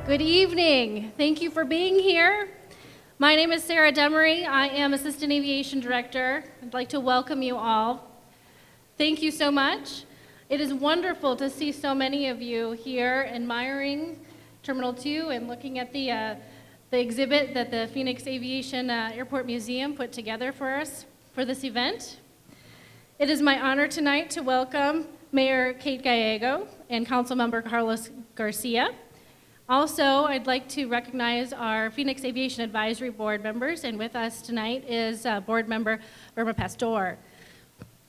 Good evening. Thank you for being here. My name is Sarah Demery. I am Assistant Aviation Director. I'd like to welcome you all. Thank you so much. It is wonderful to see so many of you here admiring Terminal 2 and looking at the exhibit that the Phoenix Aviation Airport Museum put together for us for this event. It is my honor tonight to welcome Mayor Kate Gallego and Councilmember Carlos Garcia. Also, I'd like to recognize our Phoenix Aviation Advisory Board members, and with us tonight is Board Member Irma Pastor.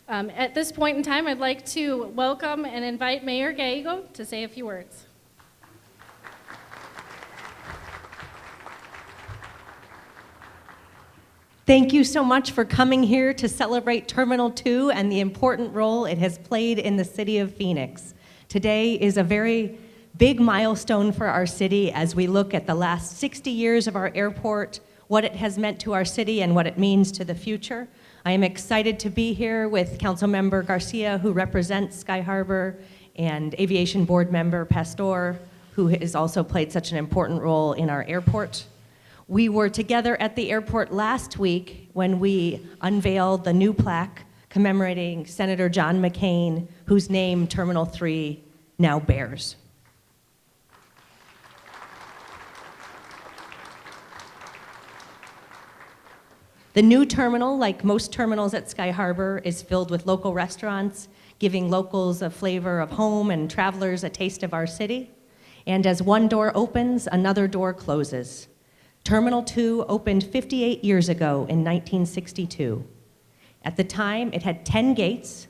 At this point in time, I'd like to welcome and invite Mayor Gallego to say a few words. Thank you so much for coming here to celebrate Terminal 2 and the important role it has played in the city of Phoenix. Today is a very big milestone for our city as we look at the last 60 years of our airport, what it has meant to our city and what it means to the future. I am excited to be here with Councilmember Garcia, who represents Sky Harbor, and Aviation Board Member Pastor, who has also played such an important role in our airport. We were together at the airport last week when we unveiled the new plaque commemorating Senator John McCain, whose name Terminal 3 now bears. The new terminal, like most terminals at Sky Harbor, is filled with local restaurants, giving locals a flavor of home and travelers a taste of our city. And as one door opens, another door closes. Terminal 2 opened 58 years ago in 1962. At the time, it had 10 gates,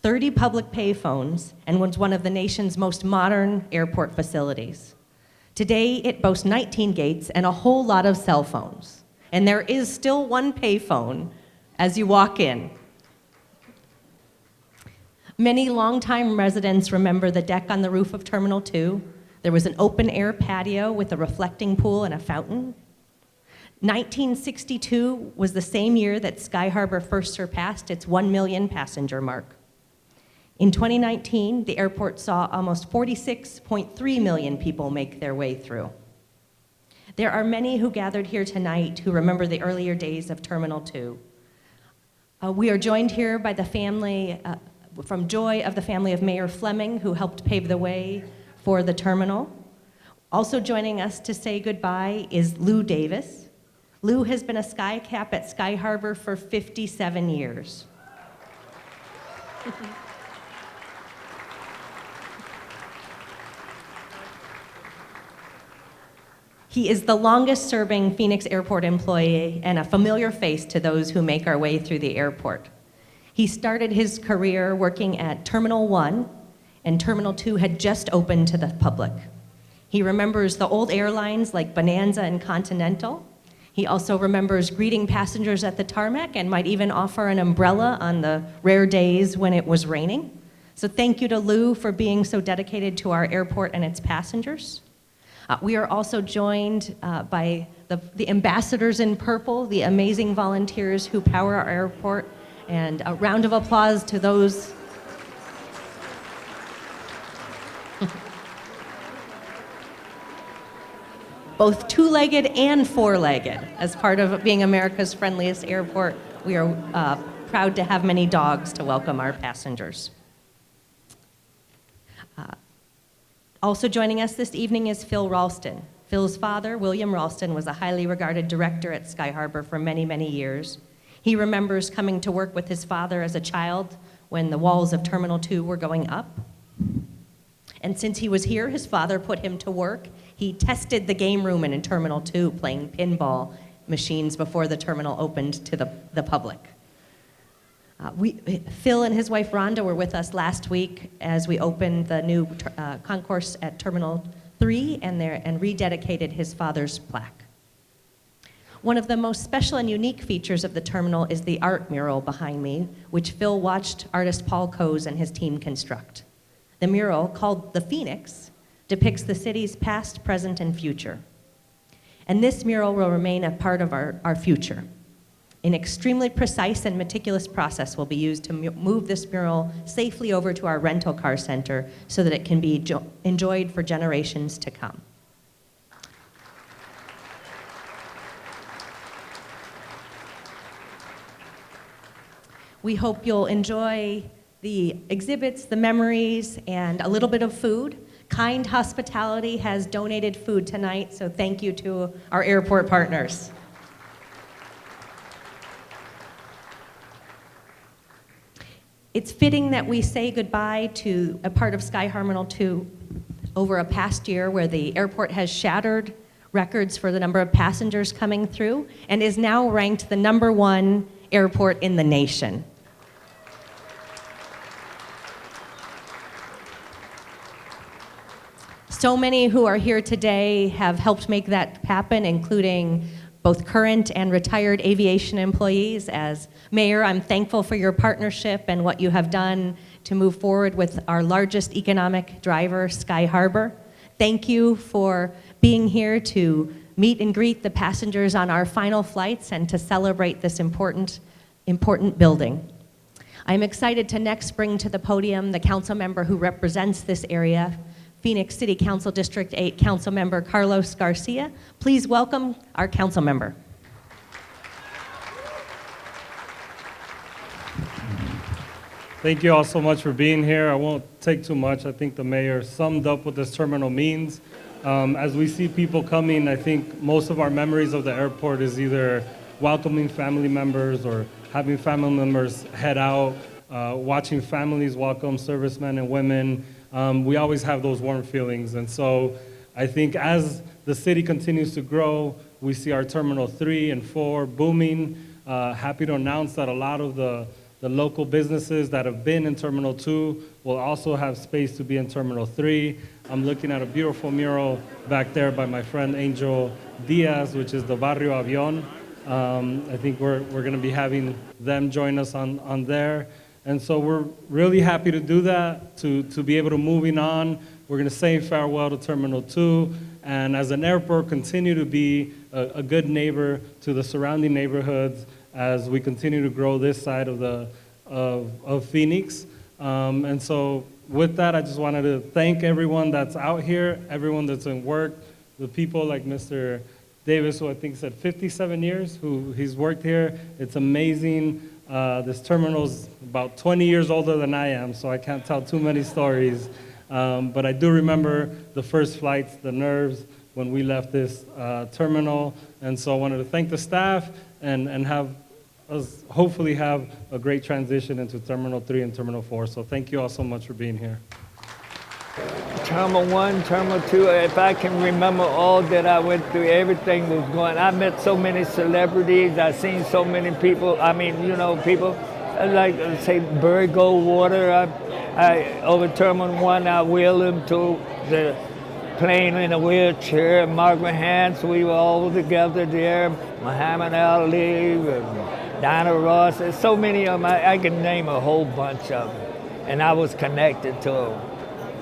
30 public payphones, and was one of the nation's most modern airport facilities. Today, it boasts 19 gates and a whole lot of cell phones. And there is still one payphone as you walk in. Many longtime residents remember the deck on the roof of Terminal 2. There was an open-air patio with a reflecting pool and a fountain. 1962 was the same year that Sky Harbor first surpassed its 1 million passenger mark. In 2019, the airport saw almost 46.3 million people make their way through. There are many who gathered here tonight who remember the earlier days of Terminal 2. We are joined here by the family, from Joy of the family of Mayor Fleming, who helped pave the way for the terminal. Also joining us to say goodbye is Lou Davis. Lou has been a sky cap at Sky Harbor for 57 years. He is the longest-serving Phoenix Airport employee and a familiar face to those who make our way through the airport. He started his career working at Terminal 1, and Terminal 2 had just opened to the public. He remembers the old airlines like Bonanza and Continental. He also remembers greeting passengers at the tarmac and might even offer an umbrella on the rare days when it was raining. So thank you to Lou for being so dedicated to our airport and its passengers. We are also joined by the ambassadors in purple, the amazing volunteers who power our airport, and a round of applause to those. Both two-legged and four-legged. As part of being America's friendliest airport, we are proud to have many dogs to welcome our passengers. Also joining us this evening is Phil Ralston. Phil's father, William Ralston, was a highly regarded director at Sky Harbor for many, many years. He remembers coming to work with his father as a child when the walls of Terminal 2 were going up. And since he was here, his father put him to work. He tested the game room in Terminal 2, playing pinball machines before the terminal opened to the public. Phil and his wife Rhonda were with us last week as we opened the new concourse at Terminal 3 and rededicated his father's plaque. One of the most special and unique features of the terminal is the art mural behind me, which Phil watched artist Paul Coze and his team construct. The mural, called The Phoenix, depicts the city's past, present, and future. And this mural will remain a part of our future. An extremely precise and meticulous process will be used to move this mural safely over to our rental car center so that it can be enjoyed for generations to come. We hope you'll enjoy the exhibits, the memories, and a little bit of food. Kind Hospitality has donated food tonight, so thank you to our airport partners. It's fitting that we say goodbye to a part of Sky Harmony 2 over a past year where the airport has shattered records for the number of passengers coming through and is now ranked the #1 airport in the nation. So many who are here today have helped make that happen, including both current and retired aviation employees. As mayor, I'm thankful for your partnership and what you have done to move forward with our largest economic driver, Sky Harbor. Thank you for being here to meet and greet the passengers on our final flights and to celebrate this important building. I'm excited to next bring to the podium the council member who represents this area, Phoenix City Council District 8 Council Member Carlos Garcia. Please welcome our council member. Thank you all so much for being here. I won't take too much. I think the mayor summed up what this terminal means. As we see people coming, I think most of our memories of the airport is either welcoming family members or having family members head out, watching families welcome servicemen and women. We always have those warm feelings. And so I think as the city continues to grow, we see our Terminal 3 and 4 booming. Happy to announce that a lot of the local businesses that have been in Terminal 2 will also have space to be in Terminal 3. I'm looking at a beautiful mural back there by my friend Angel Diaz, which is the Barrio Avion. I think we're going to be having them join us on there. And so we're really happy to do that, to be able to moving on. We're going to say farewell to Terminal 2, and as an airport, continue to be a good neighbor to the surrounding neighborhoods as we continue to grow this side of Phoenix. And so with that, I just wanted to thank everyone that's out here, everyone that's in work, the people like Mr. Davis, who I think said 57 years, who he's worked here. It's amazing. This terminal's about 20 years older than I am, so I can't tell too many stories. But I do remember the first flights, the nerves, when we left this terminal. And so I wanted to thank the staff and have us hopefully have a great transition into Terminal 3 and Terminal 4. So thank you all so much for being here. Terminal 1, Terminal 2, if I can remember all that I went through, everything was going. I met so many celebrities, I've seen so many people, I mean, you know, people like, say, Bird Goldwater. I over Terminal 1, I wheeled him to the plane in a wheelchair. Margaret Hans, we were all together there. Muhammad Ali, Diana Ross, there's so many of them, I can name a whole bunch of them. And I was connected to them.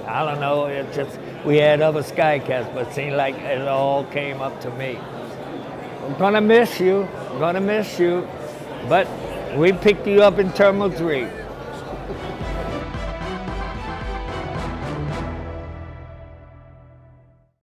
I don't know, it just, we had other Skycats, but it seemed like it all came up to me. I'm gonna miss you, but we picked you up in Terminal 3.